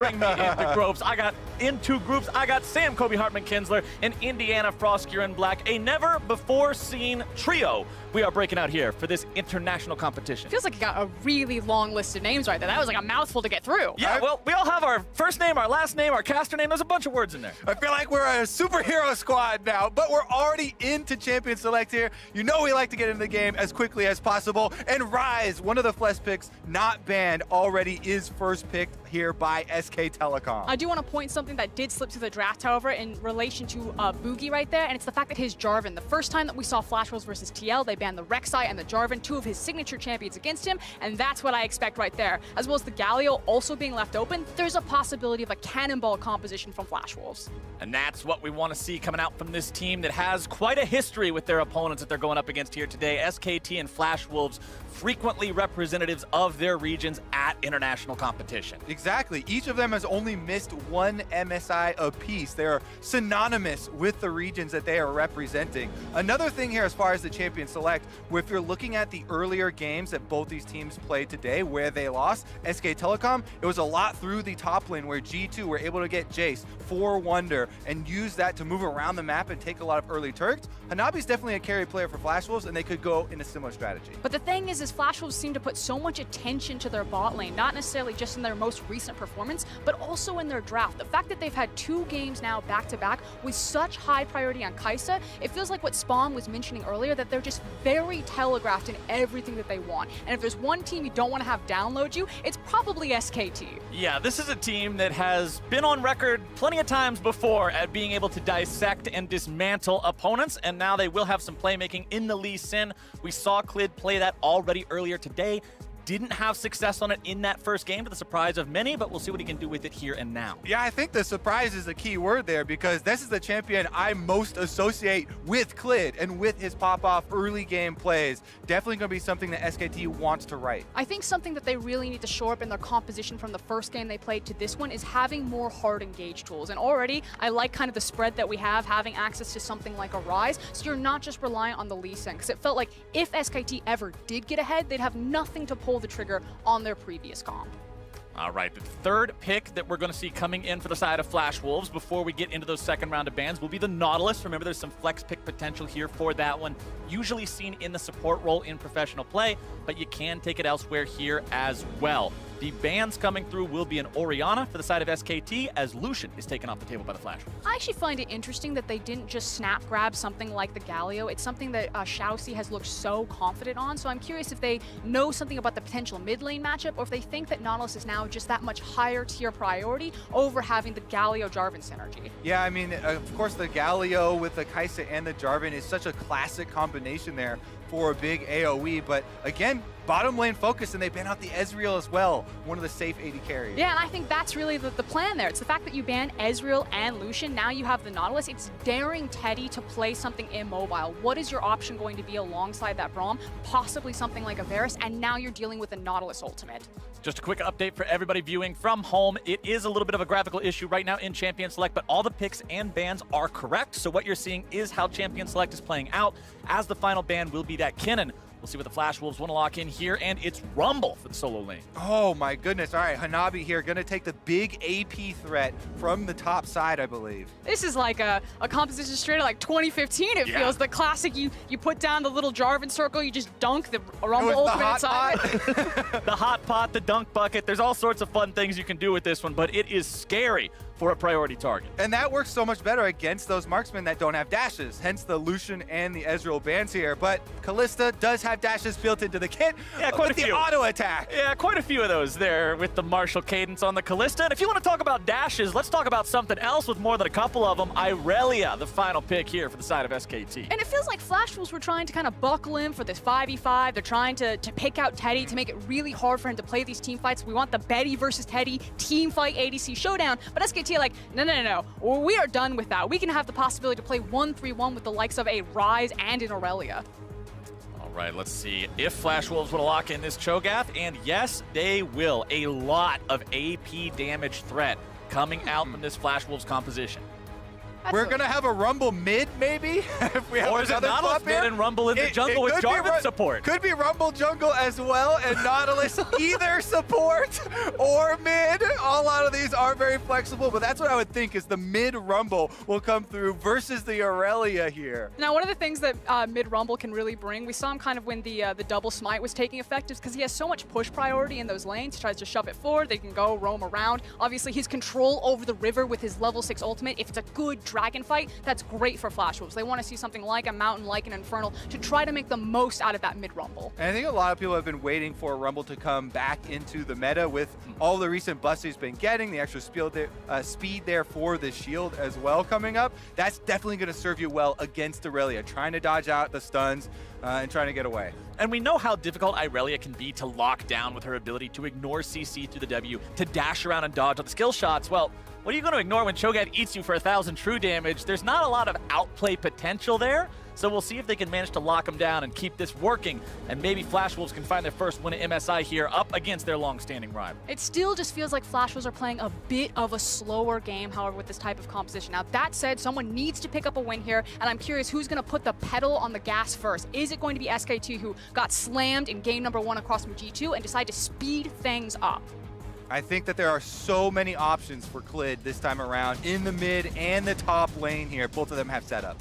bring me into groups. I got Sam Kobe Hartman Kinsler and Indiana Frost Gearin Black, a never-before-seen trio we are breaking out here for this international competition. Feels like you got a really long list of names right there. That was like a mouthful to get through. Yeah, well, we all have our first name, our last name, our caster name. There's a bunch of words in there. I feel like we're a superhero squad now, but we're already into Champion Select here. You know we like to get into the game as quickly as possible. And Rise, one of the Flesh picks not banned, already is first picked here by SK Telecom. I do want to point something that did slip to the draft, however, in relation to Boogie right there, and it's the fact that his Jarvan, the first time that we saw Flash Wolves versus TL, they banned the Rek'Sai and the Jarvan, two of his signature champions against him, and that's what I expect right there. As well as the Galio also being left open, there's a possibility of a cannonball composition from Flash Wolves. And that's what we want to see coming out from this team that has quite a history with their opponents that they're going up against here today. SKT and Flash Wolves, frequently representatives of their regions at international competition. Exactly. Each of them has only missed one MSI apiece. They're synonymous with the regions that they are representing. Another thing here as far as the Champion Select, if you're looking at the earlier games that both these teams played today where they lost, SK Telecom, it was a lot through the top lane where G2 were able to get Jace, 4 Wonder, and use that to move around the map and take a lot of early Turks. Hanabi's definitely a carry player for Flash Wolves, and they could go in a similar strategy. But the thing is Flash Wolves seem to put so much attention to their bot lane, not necessarily just in their most recent performance, but also in their draft. The fact that they've had 2 games now back-to-back with such high priority on Kai'Sa, it feels like what Spawn was mentioning earlier, that they're just very telegraphed in everything that they want. And if there's one team you don't want to have download you, it's probably SKT. Yeah, this is a team that has been on record plenty of times before at being able to dissect and dismantle opponents, and now they will have some playmaking in the Lee Sin. We saw Clid play that already earlier today. Didn't have success on it in that first game to the surprise of many, but we'll see what he can do with it here and now. Yeah, I think the surprise is the key word there, because this is the champion I most associate with Clid and with his pop-off early game plays. Definitely going to be something that SKT wants to write. I think something that they really need to shore up in their composition from the first game they played to this one is having more hard engage tools. And already, I like kind of the spread that we have, having access to something like a Rise, so you're not just reliant on the Lee Sin, because it felt like if SKT ever did get ahead, they'd have nothing to pull the trigger on their previous comp. All right, the third pick that we're going to see coming in for the side of Flash Wolves before we get into those second round of bans will be the Nautilus. Remember, there's some flex pick potential here for that one. Usually seen in the support role in professional play, but you can take it elsewhere here as well. The bans coming through will be an Orianna for the side of SKT, as Lucian is taken off the table by the Flash. I actually find it interesting that they didn't just snap grab something like the Galio. It's something that Xiaoxi has looked so confident on, so I'm curious if they know something about the potential mid lane matchup, or if they think that Nautilus is now just that much higher tier priority over having the Galio Jarvan synergy. Yeah, I mean, of course, the Galio with the Kai'Sa and the Jarvan is such a classic combination there for a big AoE, but again, bottom lane focus, and they ban out the Ezreal as well, one of the safe AD carries. Yeah, and I think that's really the plan there. It's the fact that you ban Ezreal and Lucian, now you have the Nautilus. It's daring Teddy to play something immobile. What is your option going to be alongside that Braum? Possibly something like a Varus, and now you're dealing with a Nautilus ultimate. Just a quick update for everybody viewing from home. It is a little bit of a graphical issue right now in Champion Select, but all the picks and bans are correct. So what you're seeing is how Champion Select is playing out, as the final ban will be that Kinnan. We'll see what the Flash Wolves want to lock in here, and it's Rumble for the solo lane. Oh my goodness. All right, Hanabi here going to take the big AP threat from the top side, I believe. This is like a composition straight out like 2015, it feels. The classic, you put down the little Jarvan circle, you just dunk the Rumble ultimate inside of it. The hot pot, the dunk bucket, there's all sorts of fun things you can do with this one, but it is scary for a priority target. And that works so much better against those marksmen that don't have dashes, hence the Lucian and the Ezreal bans here. But Kalista does have dashes built into the kit, yeah, quite with a few. the auto attack. Yeah, quite a few of those there with the martial cadence on the Kalista. And if you want to talk about dashes, let's talk about something else with more than a couple of them. Irelia, the final pick here for the side of SKT. And it feels like Flash Wolves were trying to kind of buckle in for this 5v5. They're trying to pick out Teddy to make it really hard for him to play these team fights. We want the Betty versus Teddy team fight ADC showdown. But SKT are like, no. We are done with that. We can have the possibility to play 1-3-1 with the likes of a Rise and an Aurelia. All right, let's see if Flash Wolves will lock in this Cho'Gath, and yes, they will. A lot of AP damage threat coming out from this Flash Wolves composition. We're going to have a Rumble mid, maybe? If we have or is it another Nautilus flop mid here? and Rumble in the jungle with Jarvan support? Could be Rumble jungle as well, and Nautilus either support or mid. A lot of these are very flexible, but that's what I would think is the mid Rumble will come through versus the Aurelia here. Now, one of the things that mid Rumble can really bring, we saw him kind of when the double smite was taking effect, is because he has so much push priority in those lanes. He tries to shove it forward, they can go roam around. Obviously, his control over the river with his level 6 ultimate, if it's a good dragon fight, that's great for Flash Wolves. They want to see something like a Mountain, like an Infernal, to try to make the most out of that mid Rumble. And I think a lot of people have been waiting for Rumble to come back into the meta with all the recent buffs he's been getting, the extra speed there for the shield as well coming up. That's definitely going to serve you well against Aurelia, trying to dodge out the stuns and trying to get away. And we know how difficult Irelia can be to lock down with her ability to ignore CC through the W, to dash around and dodge on the skill shots. Well, what are you going to ignore when Cho'Gath eats you for 1,000 true damage? There's not a lot of outplay potential there, so we'll see if they can manage to lock him down and keep this working, and maybe Flash Wolves can find their first win at MSI here up against their long-standing rival. It still just feels like Flash Wolves are playing a bit of a slower game, however, with this type of composition. Now, that said, someone needs to pick up a win here, and I'm curious who's going to put the pedal on the gas first. Is it going to be SKT, who got slammed in game number 1 across from G2 and decide to speed things up? I think that there are so many options for Clid this time around in the mid and the top lane here. Both of them have setup.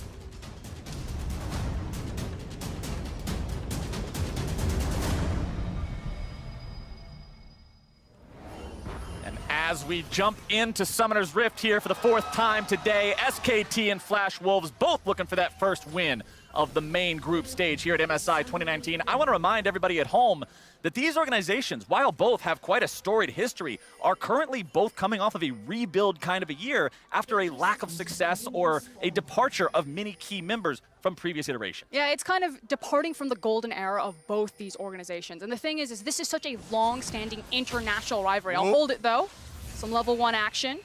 And as we jump into Summoner's Rift here for the 4th time today, SKT and Flash Wolves both looking for that first win of the main group stage here at MSI 2019. I want to remind everybody at home that these organizations, while both have quite a storied history, are currently both coming off of a rebuild kind of a year after a lack of success or a departure of many key members from previous iterations. Yeah, it's kind of departing from the golden era of both these organizations. And the thing is this is such a long-standing international rivalry. I'll hold it, though. Some level 1 action.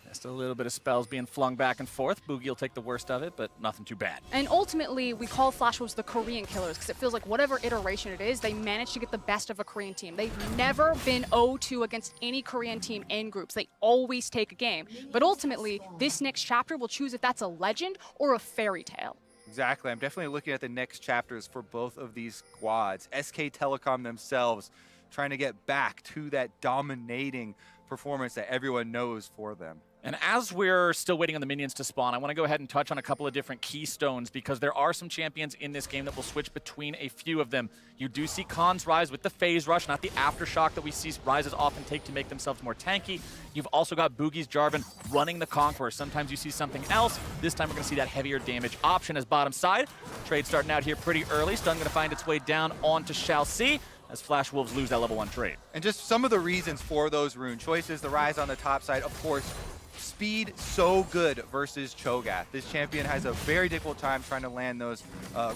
Just a little bit of spells being flung back and forth. Boogie will take the worst of it, but nothing too bad. And ultimately, we call Flash Wolves the Korean killers because it feels like whatever iteration it is, they manage to get the best of a Korean team. They've never been 0-2 against any Korean team in groups. They always take a game. But ultimately, this next chapter will choose if that's a legend or a fairy tale. Exactly. I'm definitely looking at the next chapters for both of these squads. SK Telecom themselves trying to get back to that dominating performance that everyone knows for them. And as we're still waiting on the minions to spawn, I want to go ahead and touch on a couple of different keystones because there are some champions in this game that will switch between a few of them. You do see Khan's Rise with the phase rush, not the aftershock that we see Rises often take to make themselves more tanky. You've also got Boogie's Jarvan running the Conqueror. Sometimes you see something else. This time we're going to see that heavier damage option as bottom side. Trade starting out here pretty early. Stun going to find its way down onto Shall See as Flash Wolves lose that level 1 trade. And just some of the reasons for those rune choices, the Rise on the top side, of course, speed so good versus Cho'Gath. This champion has a very difficult time trying to land those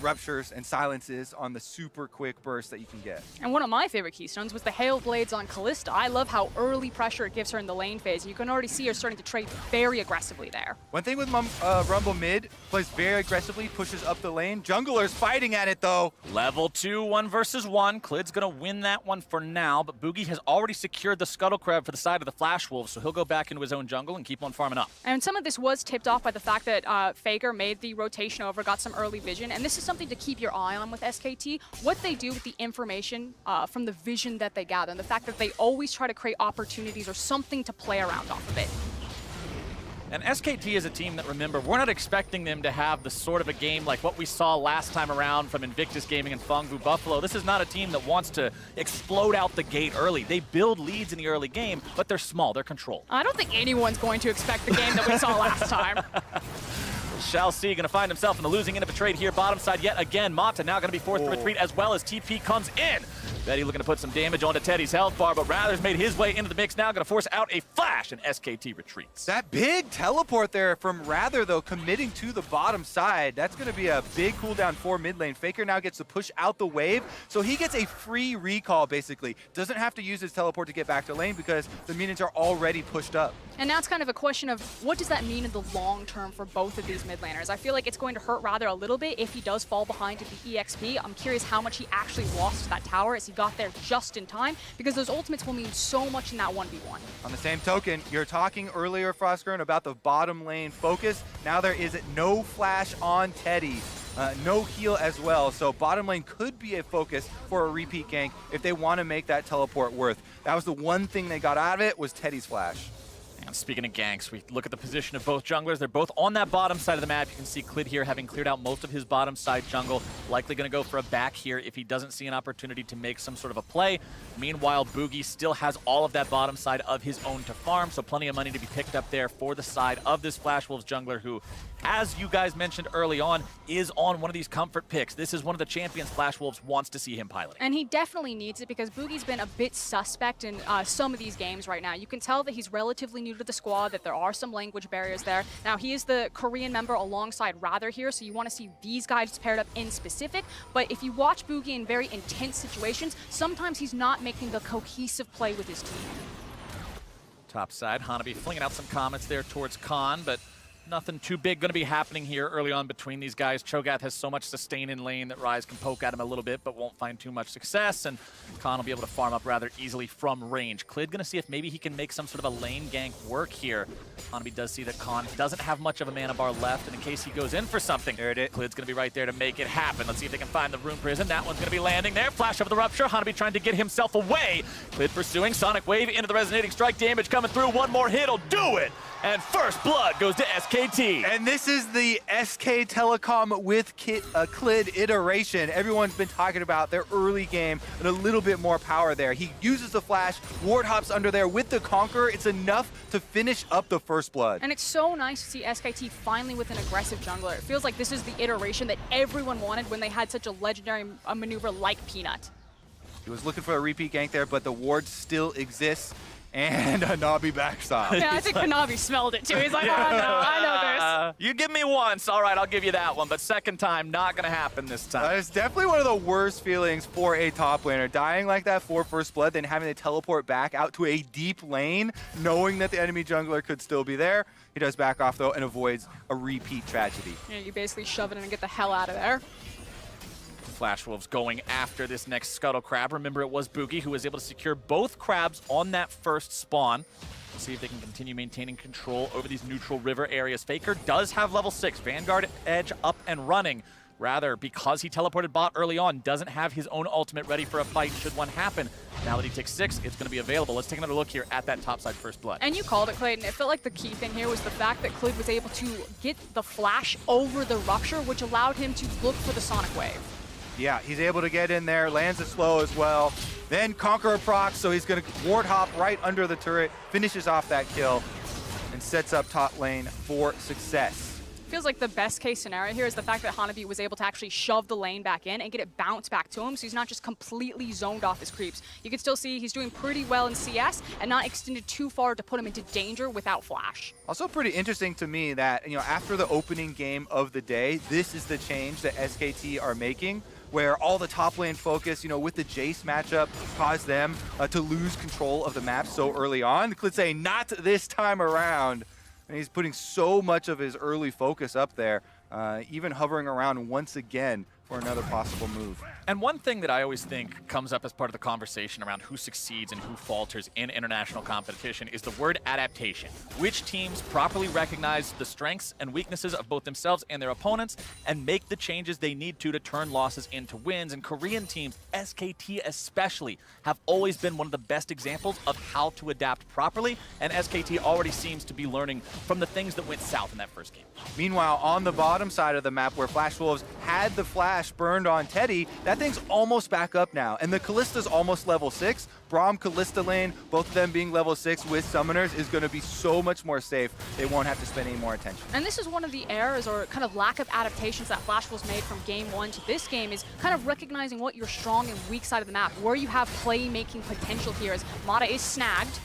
ruptures and silences on the super quick burst that you can get. And one of my favorite keystones was the Hail Blades on Kalista. I love how early pressure it gives her in the lane phase. You can already see her starting to trade very aggressively there. One thing with Rumble mid, plays very aggressively, pushes up the lane. Jungler's fighting at it though. Level 2, 1 versus 1. Clid's going to win that one for now, but Boogie has already secured the Scuttle Crab for the side of the Flash Wolves, so he'll go back into his own jungle and keep on farming up. And some of this was tipped off by the fact that Faker made the rotation over, got some early vision, and this is something to keep your eye on with SKT. What they do with the information from the vision that they gather, and the fact that they always try to create opportunities or something to play around off of it. And SKT is a team that, remember, we're not expecting them to have the sort of a game like what we saw last time around from Invictus Gaming and Fangbu Buffalo. This is not a team that wants to explode out the gate early. They build leads in the early game, but they're small, they're controlled. I don't think anyone's going to expect the game that we saw last time. Shall See going to find himself in the losing end of a trade here. Bottom side yet again. Mata now going to be forced to retreat as well as TP comes in. Betty looking to put some damage onto Teddy's health bar, but Rather's made his way into the mix now. Going to force out a flash, and SKT retreats. That big teleport there from Rather, though, committing to the bottom side. That's going to be a big cooldown for mid lane. Faker now gets to push out the wave, so he gets a free recall, basically. Doesn't have to use his teleport to get back to lane because the minions are already pushed up. And now it's kind of a question of what does that mean in the long term for both of these mid laners? I feel like it's going to hurt rather a little bit if he does fall behind to the EXP. I'm curious how much he actually lost to that tower as he got there just in time, because those ultimates will mean so much in that 1v1. On the same token, you're talking earlier, Frostgurn, about the bottom lane focus. Now there is no flash on Teddy. No heal as well, so bottom lane could be a focus for a repeat gank if they want to make that teleport worth. That was the one thing they got out of it, was Teddy's flash. And speaking of ganks, we look at the position of both junglers. They're both on that bottom side of the map. You can see Clid here having cleared out most of his bottom side jungle. Likely going to go for a back here if he doesn't see an opportunity to make some sort of a play. Meanwhile, Boogie still has all of that bottom side of his own to farm, so plenty of money to be picked up there for the side of this Flash Wolves jungler who, as you guys mentioned early on, is on one of these comfort picks. This is one of the champions Flash Wolves wants to see him piloting. And he definitely needs it because Boogie's been a bit suspect in some of these games right now. You can tell that he's relatively new to the squad, that there are some language barriers there. Now, he is the Korean member alongside Rather here, so you want to see these guys paired up in specific. But if you watch Boogie in very intense situations, sometimes he's not making the cohesive play with his team. Top side, Hanabi flinging out some comments there towards Khan, but nothing too big going to be happening here early on between these guys. Cho'Gath has so much sustain in lane that Ryze can poke at him a little bit, but won't find too much success, and Khan will be able to farm up rather easily from range. Clid going to see if maybe he can make some sort of a lane gank work here. Hanabi does see that Khan doesn't have much of a mana bar left, and in case he goes in for something, Clid's going to be right there to make it happen. Let's see if they can find the Rune Prison. That one's going to be landing there. Flash over the Rupture. Hanabi trying to get himself away. Clid pursuing. Sonic Wave into the Resonating Strike. Damage coming through. One more hit will do it. And first blood goes to SKT. And this is the SK Telecom with Clid iteration. Everyone's been talking about their early game and a little bit more power there. He uses the flash, ward hops under there with the Conqueror. It's enough to finish up the first blood. And it's so nice to see SKT finally with an aggressive jungler. It feels like this is the iteration that everyone wanted when they had such a legendary maneuver like Peanut. He was looking for a repeat gank there, but the ward still exists. And a Nabi backstop. Yeah, I think Kanavi smelled it too. He's like, oh, no, I know this. You give me once, all right, I'll give you that one. But second time, not going to happen this time. That is definitely one of the worst feelings for a top laner. Dying like that for first blood, then having to teleport back out to a deep lane, knowing that the enemy jungler could still be there. He does back off, though, and avoids a repeat tragedy. Yeah, you basically shove it in and get the hell out of there. Flash Wolves going after this next Scuttle Crab. Remember, it was Boogie who was able to secure both crabs on that first spawn. Let's see if they can continue maintaining control over these neutral river areas. Faker does have level 6. Vanguard Edge up and running. Rather, because he teleported bot early on, doesn't have his own ultimate ready for a fight should one happen. Now that he takes 6, it's going to be available. Let's take another look here at that topside first blood. And you called it, Clayton. It felt like the key thing here was the fact that Clid was able to get the flash over the Rupture, which allowed him to look for the Sonic Wave. Yeah, he's able to get in there, lands it slow as well. Then Conqueror procs, so he's going to ward hop right under the turret, finishes off that kill, and sets up top lane for success. Feels like the best case scenario here is the fact that Hanabi was able to actually shove the lane back in and get it bounced back to him, so he's not just completely zoned off his creeps. You can still see he's doing pretty well in CS and not extended too far to put him into danger without flash. Also pretty interesting to me that, after the opening game of the day, this is the change that SKT are making, where all the top lane focus, with the Jace matchup, caused them to lose control of the map so early on. Clid saying, not this time around. And he's putting so much of his early focus up there, even hovering around once again for another possible move. And one thing that I always think comes up as part of the conversation around who succeeds and who falters in international competition is the word adaptation. Which teams properly recognize the strengths and weaknesses of both themselves and their opponents and make the changes they need to turn losses into wins. And Korean teams, SKT especially, have always been one of the best examples of how to adapt properly, and SKT already seems to be learning from the things that went south in that first game. Meanwhile, on the bottom side of the map where Flash Wolves had the flash burned on Teddy, that thing's almost back up now. And the Kallista's almost level 6. Braum, Kallista lane, both of them being level 6 with summoners is going to be so much more safe. They won't have to spend any more attention. And this is one of the errors or kind of lack of adaptations that Flash Wolves made from game 1 to this game, is kind of recognizing what your strong and weak side of the map, where you have playmaking potential here, as Mata is snagged.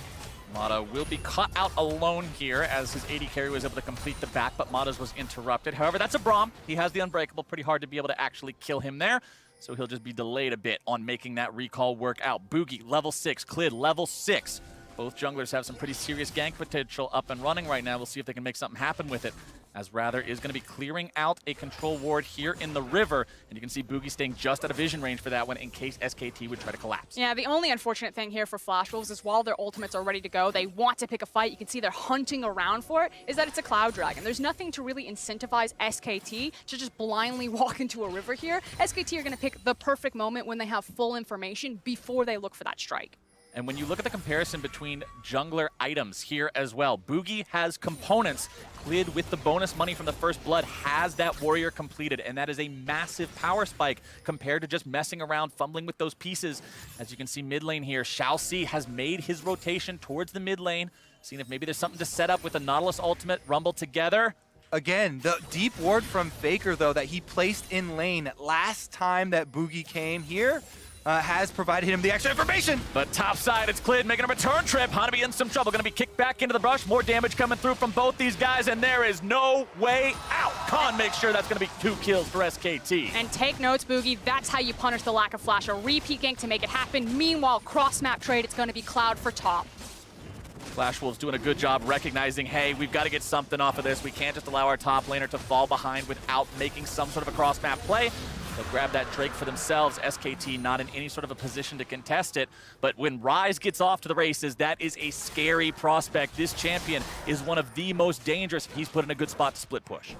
Mata will be caught out alone here as his AD carry was able to complete the back, but Mata's was interrupted. However, that's a Braum. He has the Unbreakable. Pretty hard to be able to actually kill him there, so he'll just be delayed a bit on making that recall work out. Boogie, level 6. Clid, level 6. Both junglers have some pretty serious gank potential up and running right now. We'll see if they can make something happen with it, as Rather is going to be clearing out a control ward here in the river. And you can see Boogie staying just out of vision range for that one in case SKT would try to collapse. Yeah, the only unfortunate thing here for Flash Wolves is while their ultimates are ready to go, they want to pick a fight. You can see they're hunting around for it, is that it's a Cloud Dragon. There's nothing to really incentivize SKT to just blindly walk into a river here. SKT are going to pick the perfect moment when they have full information before they look for that strike. And when you look at the comparison between jungler items here as well, Boogie has components. Klid, with the bonus money from the First Blood, has that warrior completed, and that is a massive power spike compared to just messing around, fumbling with those pieces. As you can see mid lane here, Xiaoxi has made his rotation towards the mid lane, seeing if maybe there's something to set up with the Nautilus ultimate, rumble together. Again, the deep ward from Faker, though, that he placed in lane last time that Boogie came here, has provided him the extra information. But top side, it's Klid making a return trip. Hanabi in some trouble, going to be kicked back into the brush. More damage coming through from both these guys, and there is no way out. Khan makes sure that's going to be 2 kills for SKT. And take notes, Boogie, that's how you punish the lack of Flash. A repeat gank to make it happen. Meanwhile, cross-map trade, it's going to be Cloud for top. Flash Wolves doing a good job recognizing, hey, we've got to get something off of this. We can't just allow our top laner to fall behind without making some sort of a cross-map play. They'll grab that Drake for themselves. SKT not in any sort of a position to contest it. But when Ryze gets off to the races, that is a scary prospect. This champion is one of the most dangerous. He's put in a good spot to split push.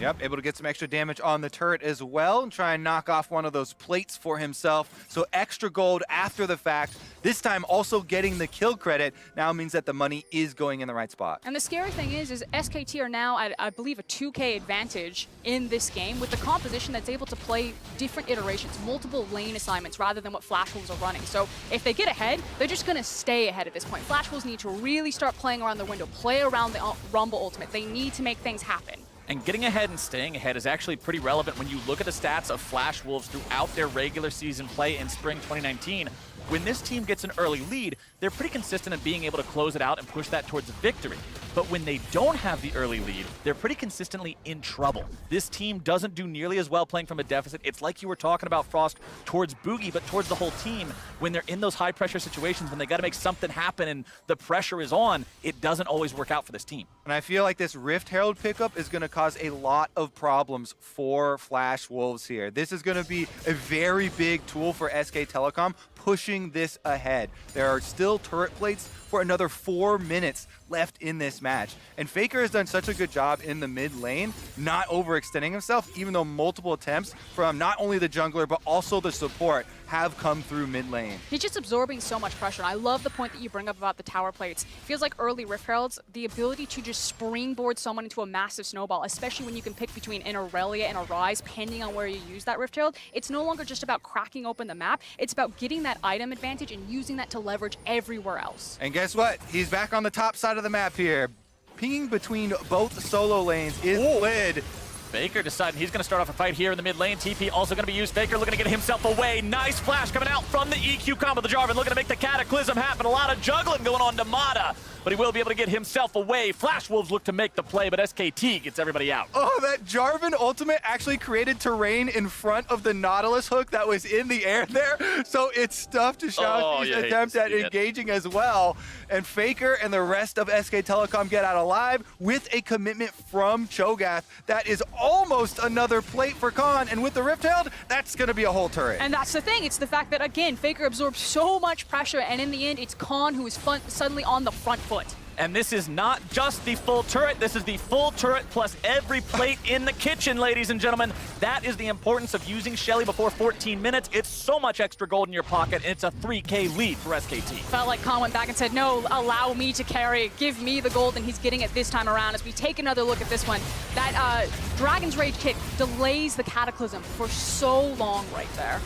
Yep, able to get some extra damage on the turret as well and try and knock off one of those plates for himself. So extra gold after the fact. This time also getting the kill credit now means that the money is going in the right spot. And the scary thing is SKT are now at, I believe, a 2K advantage in this game with the composition that's able to play different iterations, multiple lane assignments rather than what Flash Wolves are running. So if they get ahead, they're just going to stay ahead at this point. Flash Wolves need to really start playing around the window, play around the Rumble ultimate. They need to make things happen. And getting ahead and staying ahead is actually pretty relevant when you look at the stats of Flash Wolves throughout their regular season play in spring 2019. When this team gets an early lead, they're pretty consistent in being able to close it out and push that towards a victory. But when they don't have the early lead, they're pretty consistently in trouble. This team doesn't do nearly as well playing from a deficit. It's like you were talking about, Frost, towards Boogie, but towards the whole team. When they're in those high-pressure situations, when they got to make something happen and the pressure is on, it doesn't always work out for this team. And I feel like this Rift Herald pickup is going to cause a lot of problems for Flash Wolves here. This is going to be a very big tool for SK Telecom, pushing this ahead. There are still turret plates for another 4 minutes left in this match. And Faker has done such a good job in the mid lane, not overextending himself, even though multiple attempts from not only the jungler, but also the support have come through mid lane. He's just absorbing so much pressure. I love the point that you bring up about the tower plates. Feels like early Rift Heralds, the ability to just springboard someone into a massive snowball, especially when you can pick between an Aurelia and a Ryze, depending on where you use that Rift Herald. It's no longer just about cracking open the map. It's about getting that item advantage and using that to leverage everywhere else. And guess what? He's back on the top side of the map here. Pinging between both solo lanes is Klid. Faker deciding he's going to start off a fight here in the mid lane. TP also going to be used. Faker looking to get himself away. Nice flash coming out from the EQ combo. The Jarvan looking to make the Cataclysm happen. A lot of juggling going on to Mata, but he will be able to get himself away. Flash Wolves look to make the play, but SKT gets everybody out. Oh, that Jarvan ultimate actually created terrain in front of the Nautilus hook that was in the air there. So it's stuffed to Xiaoxi's attempt at engaging as well. And Faker and the rest of SK Telecom get out alive with a commitment from Cho'Gath. That is almost another plate for Khan. And with the Rift Herald, that's going to be a whole turret. And that's the thing. It's the fact that, again, Faker absorbs so much pressure, and in the end, it's Khan who is suddenly on the front foot. And this is not just the full turret, this is the full turret plus every plate in the kitchen, ladies and gentlemen. That is the importance of using Shelly before 14 minutes. It's so much extra gold in your pocket, and it's a 3K lead for SKT. Felt like Khan went back and said, no, allow me to carry, give me the gold, and he's getting it this time around. As we take another look at this one, that Dragon's Rage kick delays the Cataclysm for so long right there.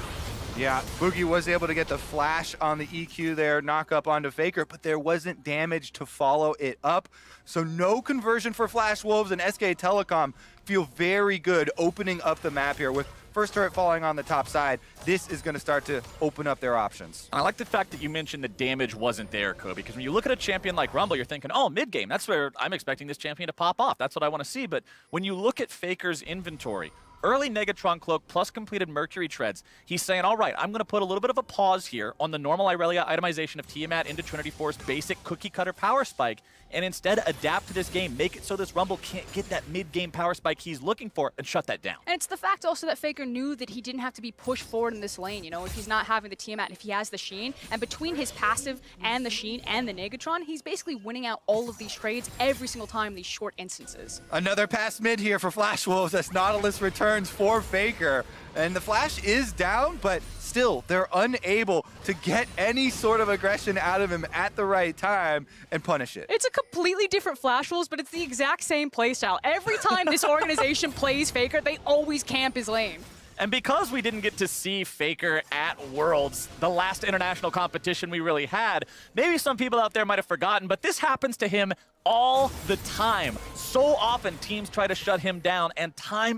Yeah, Boogie was able to get the flash on the EQ there, knock up onto Faker, but there wasn't damage to follow it up. So no conversion for Flash Wolves, and SK Telecom feel very good opening up the map here. With first turret falling on the top side, this is going to start to open up their options. I like the fact that you mentioned the damage wasn't there, Kobe, because when you look at a champion like Rumble, you're thinking, oh, mid-game, that's where I'm expecting this champion to pop off. That's what I want to see. But when you look at Faker's inventory, early Negatron Cloak plus completed Mercury Treads. He's saying, all right, I'm going to put a little bit of a pause here on the normal Irelia itemization of Tiamat into Trinity Force basic cookie cutter power spike, and instead adapt to this game, make it so this Rumble can't get that mid-game power spike he's looking for, and shut that down. And it's the fact also that Faker knew that he didn't have to be pushed forward in this lane, you know, if he's not having the Tiamat, if he has the Sheen, and between his passive and the Sheen and the Negatron, he's basically winning out all of these trades every single time in these short instances. Another pass mid here for Flash Wolves as Nautilus returns for Faker. And the Flash is down, but still, they're unable to get any sort of aggression out of him at the right time and punish it. It's a completely different Flash Wolves, but it's the exact same playstyle. Every time this organization plays Faker, they always camp his lane. And because we didn't get to see Faker at Worlds, the last international competition we really had, maybe some people out there might have forgotten, but this happens to him all the time. So often teams try to shut him down, and time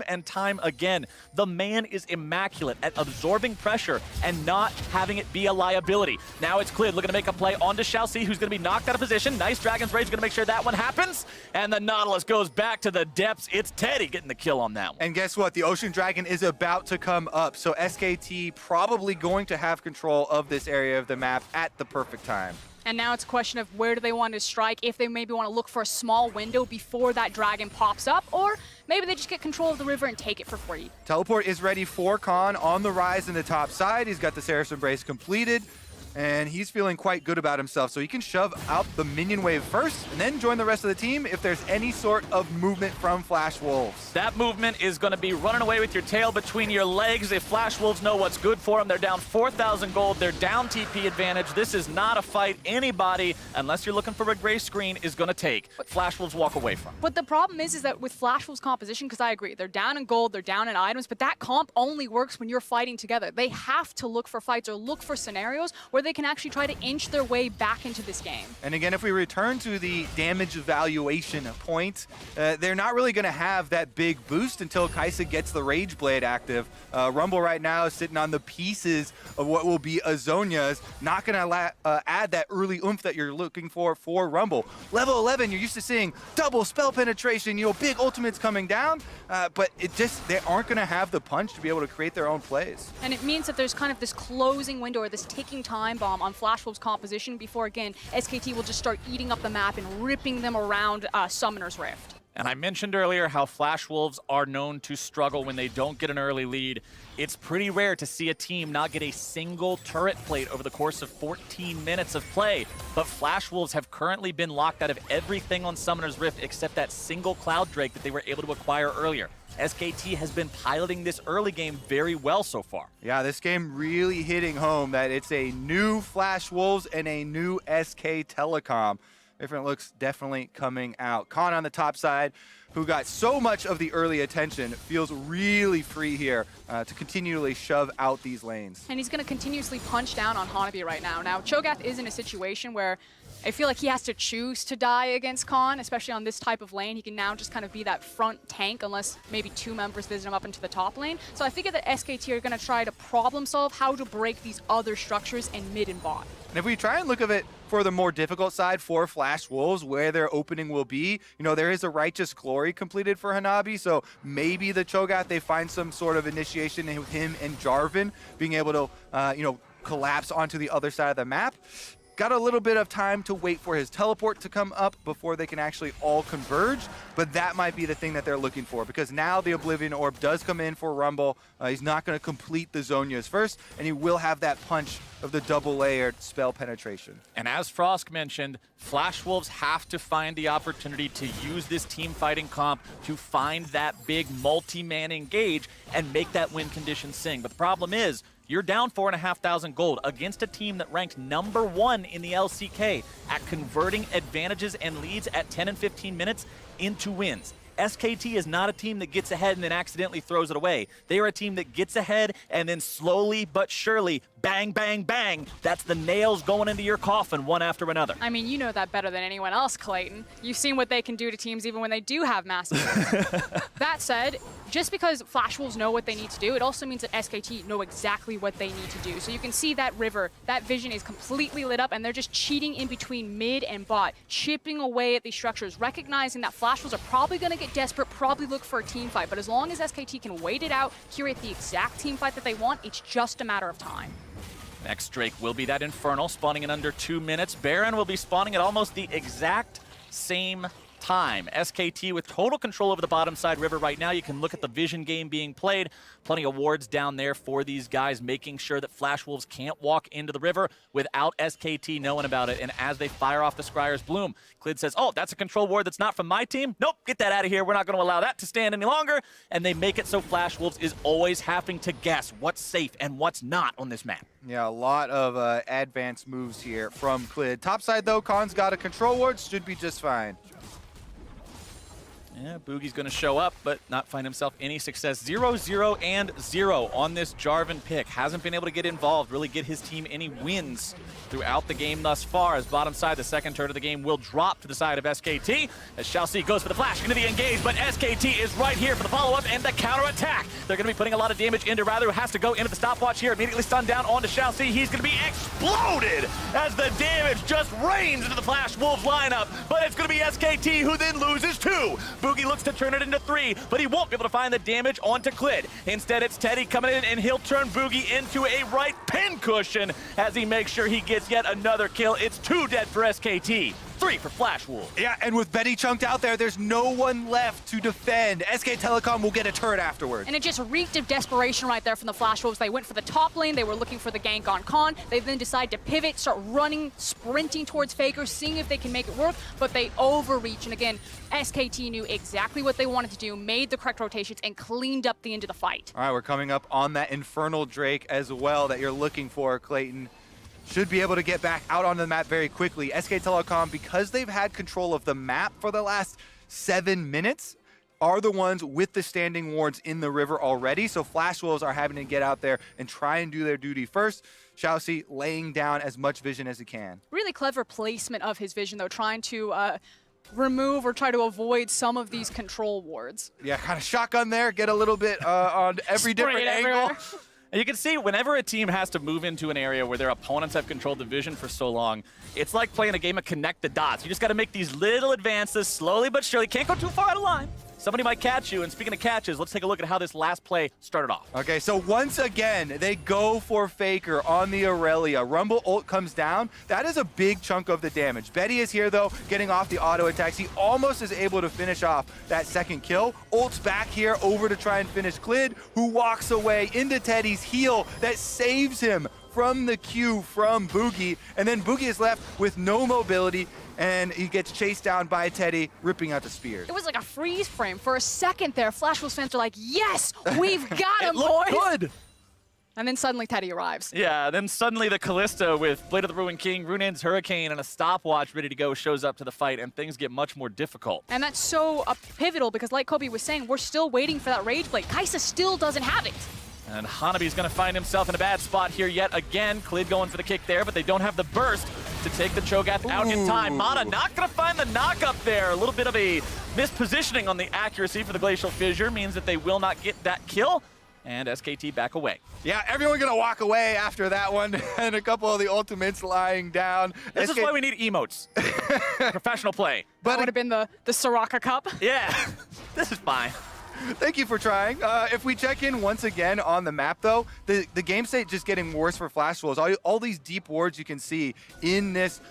again, the man is immaculate at absorbing pressure and not having it be a liability. Now it's Clid looking to make a play onto Shalcy, who's going to be knocked out of position. Nice Dragon's Rage, going to make sure that one happens. And the Nautilus goes back to the depths. It's Teddy getting the kill on that one. And guess what? The Ocean Dragon is about to come up, so SKT probably going to have control of this area of the map at the perfect time. And now it's a question of where do they want to strike, if they maybe want to look for a small window before that dragon pops up, or maybe they just get control of the river and take it for free. Teleport is ready for Khan on the rise in the top side. He's got the Seraph's Embrace completed, and he's feeling quite good about himself. So he can shove out the minion wave first and then join the rest of the team if there's any sort of movement from Flash Wolves. That movement is going to be running away with your tail between your legs. If Flash Wolves know what's good for them, they're down 4,000 gold. They're down TP advantage. This is not a fight anybody, unless you're looking for a gray screen, is going to take. Flash Wolves walk away from. But the problem is that with Flash Wolves composition, because I agree, they're down in gold, they're down in items, but that comp only works when you're fighting together. They have to look for fights or look for scenarios where they can actually try to inch their way back into this game. And again, if we return to the damage evaluation point, they're not really going to have that big boost until Kai'Sa gets the Rage Blade active. Rumble right now is sitting on the pieces of what will be Azonia's. Not going to add that early oomph that you're looking for Rumble. Level 11, you're used to seeing double spell penetration, you know, big ultimates coming down, but they aren't going to have the punch to be able to create their own plays. And it means that there's kind of this closing window or this ticking time bomb on Flash Wolves composition before, again, SKT will just start eating up the map and ripping them around Summoner's Rift. And I mentioned earlier how Flash Wolves are known to struggle when they don't get an early lead. It's pretty rare to see a team not get a single turret plate over the course of 14 minutes of play. But Flash Wolves have currently been locked out of everything on Summoner's Rift except that single Cloud Drake that they were able to acquire earlier. SKT has been piloting this early game very well so far. Yeah, this game really hitting home that it's a new Flash Wolves and a new SK Telecom. Different looks definitely coming out. Khan on the top side, who got so much of the early attention, feels really free here to continually shove out these lanes. And he's going to continuously punch down on Hanabi right now. Now, Cho'Gath is in a situation where I feel like he has to choose to die against Khan, especially on this type of lane. He can now just kind of be that front tank unless maybe two members visit him up into the top lane. So I figure that SKT are going to try to problem solve how to break these other structures in mid and bot. And if we try and look at it for the more difficult side for Flash Wolves, where their opening will be, you know, there is a Righteous Glory completed for Hanabi, so maybe the Cho'Gath, they find some sort of initiation with him and Jarvan being able to, you know, collapse onto the other side of the map. Got a little bit of time to wait for his teleport to come up before they can actually all converge, but that might be the thing that they're looking for, because now the Oblivion Orb does come in for Rumble. He's not going to complete the Zhonya's first, and he will have that punch of the double-layered spell penetration. And as Frosk mentioned, Flash Wolves have to find the opportunity to use this team fighting comp to find that big multi-man engage and make that win condition sing. But the problem is, you're down 4,500 gold against a team that ranked #1 in the LCK at converting advantages and leads at 10 and 15 minutes into wins. SKT is not a team that gets ahead and then accidentally throws it away. They are a team that gets ahead and then slowly but surely, bang, bang, bang, that's the nails going into your coffin one after another. I mean, you know that better than anyone else, Clayton. You've seen what they can do to teams even when they do have massive. That said, just because Flash Wolves know what they need to do, it also means that SKT know exactly what they need to do. So you can see that river, that vision is completely lit up, and they're just cheating in between mid and bot, chipping away at these structures, recognizing that Flash Wolves are probably going to get desperate, probably look for a team fight. But as long as SKT can wait it out, curate the exact team fight that they want, it's just a matter of time. Next Drake will be that Infernal, spawning in under 2 minutes. Baron will be spawning at almost the exact same time. SKT with total control over the bottom side river right now. You can look at the vision game being played. Plenty of wards down there for these guys, making sure that Flash Wolves can't walk into the river without SKT knowing about it. And as they fire off the Scryer's Bloom, Clid says, oh, that's a control ward that's not from my team? Nope, get that out of here. We're not going to allow that to stand any longer. And they make it so Flash Wolves is always having to guess what's safe and what's not on this map. Yeah, a lot of advanced moves here from Clid. Top side, though, Khan's got a control ward, should be just fine. Yeah, Boogie's going to show up, but not find himself any success. 0-0 and 0 on this Jarvan pick. Hasn't been able to get involved, really get his team any wins throughout the game thus far. As bottom side, the second turn of the game will drop to the side of SKT. As Chelsea goes for the flash into the engage, but SKT is right here for the follow-up and the counter-attack. They're going to be putting a lot of damage into Rather, who has to go into the stopwatch here. Immediately stunned down onto Chelsea. He's going to be exploded as the damage just rains into the Flash Wolves lineup. But it's going to be SKT who then loses 2. Boogie looks to turn it into 3, but he won't be able to find the damage onto Clid. Instead, it's Teddy coming in, and he'll turn Boogie into a right pincushion as he makes sure he gets yet another kill. It's 2 dead for SKT. 3 for Flash Wolves. Yeah, and with Betty chunked out there's no one left to defend. SK Telecom will get a turret afterwards. And it just reeked of desperation right there from the Flash Wolves. They went for the top lane. They were looking for the gank on Khan. They then decide to pivot, start running, sprinting towards Faker, seeing if they can make it work, but they overreach. And again, SKT knew exactly what they wanted to do, made the correct rotations, and cleaned up the end of the fight. All right, we're coming up on that Infernal Drake as well that you're looking for, Clayton. Should be able to get back out onto the map very quickly. SK Telecom, because they've had control of the map for the last 7 minutes, are the ones with the standing wards in the river already. So Flash Wolves are having to get out there and try and do their duty first. Chelsea laying down as much vision as he can. Really clever placement of his vision, though, trying to remove or try to avoid some of these control wards. Yeah, kind of shotgun there, get a little bit on every different angle. And you can see whenever a team has to move into an area where their opponents have controlled the vision for so long, it's like playing a game of connect the dots. You just got to make these little advances slowly but surely. Can't go too far out of line. Somebody might catch you. And speaking of catches, let's take a look at how this last play started off. Okay, so once again, they go for Faker on the Aurelia. Rumble ult comes down. That is a big chunk of the damage. Betty is here, though, getting off the auto attacks. He almost is able to finish off that second kill. Ult's back here over to try and finish Clid, who walks away into Teddy's heal that saves him from the Q from Boogie. And then Boogie is left with no mobility, and he gets chased down by Teddy, ripping out the spears. It was like a freeze frame. For a second there, Flash Wolves fans are like, yes, we've got him, It looked boys. good. And then suddenly Teddy arrives. Yeah, then suddenly the Kalista with Blade of the Ruined King, Runaan's Hurricane, and a stopwatch ready to go shows up to the fight, and things get much more difficult. And that's so pivotal because, like Kobe was saying, we're still waiting for that Rage Blade. Kai'Sa still doesn't have it. And Hanabi's going to find himself in a bad spot here yet again. Clid going for the kick there, but they don't have the burst to take the Cho'Gath out in time. Mana not going to find the knock up there. A little bit of a mispositioning on the accuracy for the Glacial Fissure means that they will not get that kill. And SKT back away. Yeah, everyone gonna walk away after that one, and a couple of the ultimates lying down. This is why we need emotes. Professional play. That would have been the Soraka Cup. Yeah, this is fine. Thank you for trying. If we check in once again on the map, though, the game state just getting worse for Flash Wolves. All these deep wards you can see in this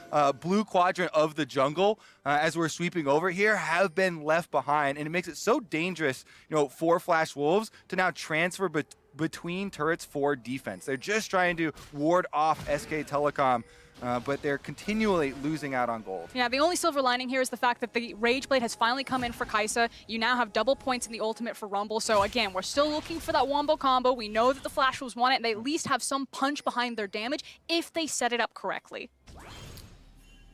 blue quadrant of the jungle as we're sweeping over here have been left behind, and it makes it so dangerous, for Flash Wolves to now transfer between turrets for defense. They're just trying to ward off SK Telecom. But they're continually losing out on gold. Yeah, the only silver lining here is the fact that the Rage Blade has finally come in for Kai'Sa. You now have double points in the ultimate for Rumble. So again, we're still looking for that wombo combo. We know that the Flash Wolves want it, and they at least have some punch behind their damage if they set it up correctly.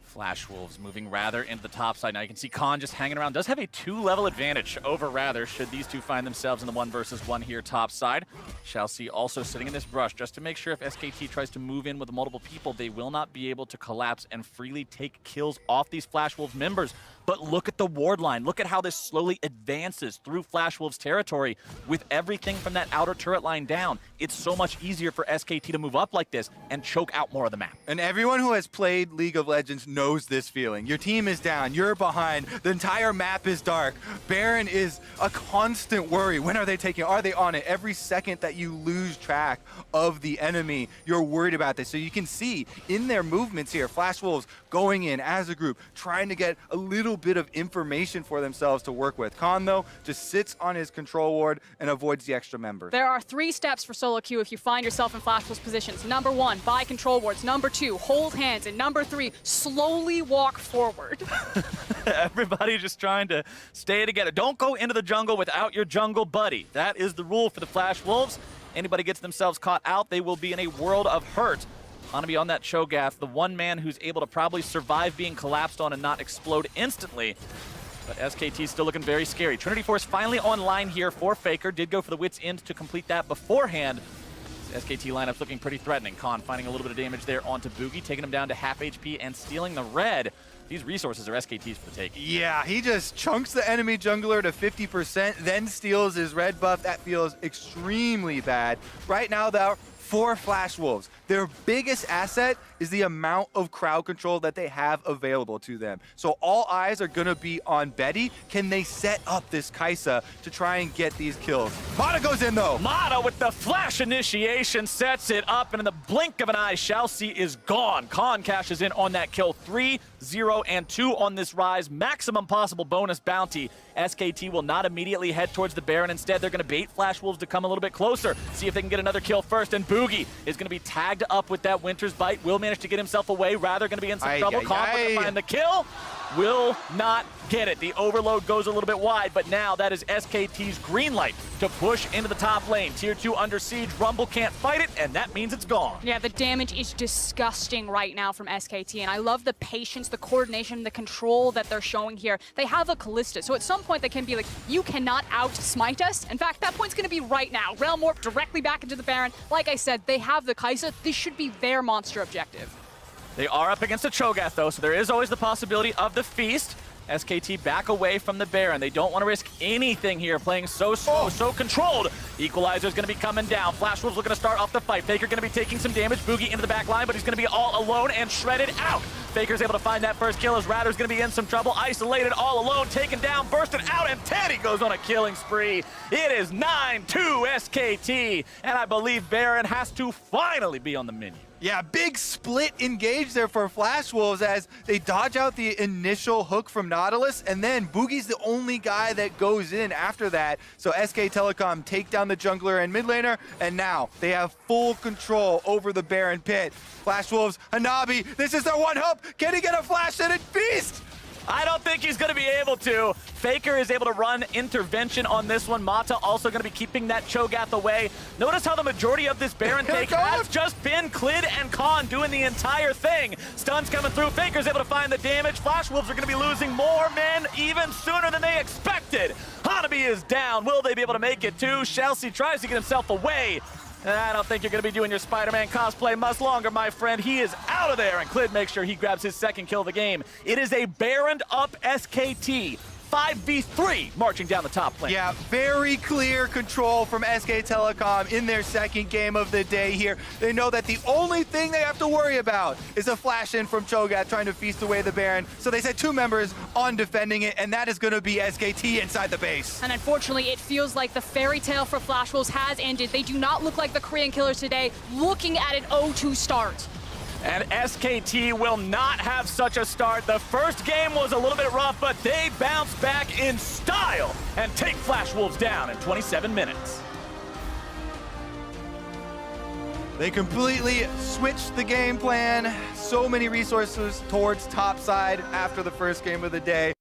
Flash Wolves moving Rather into the top side. Now you can see Khan just hanging around. Does have a 2-level advantage over Rather should these two find themselves in the 1 versus 1 here top side. Chelsea also sitting in this brush just to make sure if SKT tries to move in with multiple people, they will not be able to collapse and freely take kills off these Flash Wolves members. but look at the ward line. Look at how this slowly advances through Flash Wolves territory with everything from that outer turret line down. It's so much easier for SKT to move up like this and choke out more of the map. And everyone who has played League of Legends knows this feeling. Your team is down, you're behind, the entire map is dark. Baron is a constant worry. When are they taking? Are they on it? Every second that you lose track of the enemy, you're worried about this. So you can see in their movements here, Flash Wolves going in as a group, trying to get a little bit of information for themselves to work with. Khan, though, just sits on his control ward and avoids the extra members. There are 3 steps for solo queue if you find yourself in Flash Wolves positions. Number 1, buy control wards. Number 2, hold hands. And number 3, slowly walk forward. Everybody just trying to stay together. Don't go into the jungle without your jungle buddy. That is the rule for the Flash Wolves. Anybody gets themselves caught out, they will be in a world of hurt. Hanabi on that Cho'Gath, the one man who's able to probably survive being collapsed on and not explode instantly. But SKT still looking very scary. Trinity Force finally online here for Faker. Did go for the Wit's End to complete that beforehand. SKT lineup's looking pretty threatening. Khan finding a little bit of damage there onto Boogie, taking him down to half HP and stealing the red. These resources are SKT's for the taking. Yeah, he just chunks the enemy jungler to 50%, then steals his red buff. That feels extremely bad. Right now, though, for Flash Wolves, their biggest asset is the amount of crowd control that they have available to them. So all eyes are going to be on Betty. Can they set up this Kai'Sa to try and get these kills? Mata goes in, though. Mata with the flash initiation sets it up, and in the blink of an eye, Shalcy is gone. Khan cashes in on that kill. 3, 0, and 2 on this Rise. Maximum possible bonus bounty. SKT will not immediately head towards the Baron. Instead, they're going to bait Flash Wolves to come a little bit closer, see if they can get another kill first. And Boogie is going to be tagged up with that Winter's Bite. Will manage to get himself away. Rather going to be in some trouble. Khan will find the kill. Will not get it. The overload goes a little bit wide, but now that is SKT's green light to push into the top lane. Tier 2 under siege. Rumble can't fight it, and that means it's gone. Yeah, the damage is disgusting right now from SKT, and I love the patience, the coordination, the control that they're showing here. They have a Callista, so at some point they can be like, you cannot out-smite us. In fact, that point's going to be right now. Realm Warp directly back into the Baron. Like I said, they have the Kai'Sa. This should be their monster objective. They are up against a Cho'Gath, though, so there is always the possibility of the feast. SKT back away from the Baron. They don't want to risk anything here, playing so slow, so controlled. Equalizer's going to be coming down. Flash Wolves looking to start off the fight. Faker going to be taking some damage. Boogie into the back line, but he's going to be all alone and shredded out. Faker's able to find that first kill as Ratter's going to be in some trouble. Isolated all alone, taken down, bursted out, and Teddy goes on a killing spree. It is 9-2 SKT, and I believe Baron has to finally be on the menu. Yeah, big split engage there for Flash Wolves as they dodge out the initial hook from Nautilus, and then Boogie's the only guy that goes in after that. So SK Telecom take down the jungler and mid laner, and now they have full control over the Baron pit. Flash Wolves, Hanabi, this is their one hope. Can he get a flash in and feast? I don't think he's going to be able to. Faker is able to run intervention on this one. Mata also going to be keeping that Cho'Gath away. Notice how the majority of this Baron take has just been Klid and Khan doing the entire thing. Stun's coming through. Faker's able to find the damage. Flash Wolves are going to be losing more men even sooner than they expected. Hanabi is down. Will they be able to make it too? Shalcy tries to get himself away. And I don't think you're going to be doing your Spider-Man cosplay much longer, my friend. He is out of there, and Klid makes sure he grabs his second kill of the game. It is a Baroned up SKT. 5v3 marching down the top lane. Yeah, very clear control from SK Telecom in their second game of the day here. They know that the only thing they have to worry about is a flash in from Cho'Gath trying to feast away the Baron. So they set 2 members on defending it, and that is going to be SKT inside the base. And unfortunately, it feels like the fairy tale for Flash Wolves has ended. They do not look like the Korean Killers today, looking at an 0-2 start. And SKT will not have such a start. The first game was a little bit rough, but they bounce back in style and take Flash Wolves down in 27 minutes. They completely switched the game plan. So many resources towards top side after the first game of the day.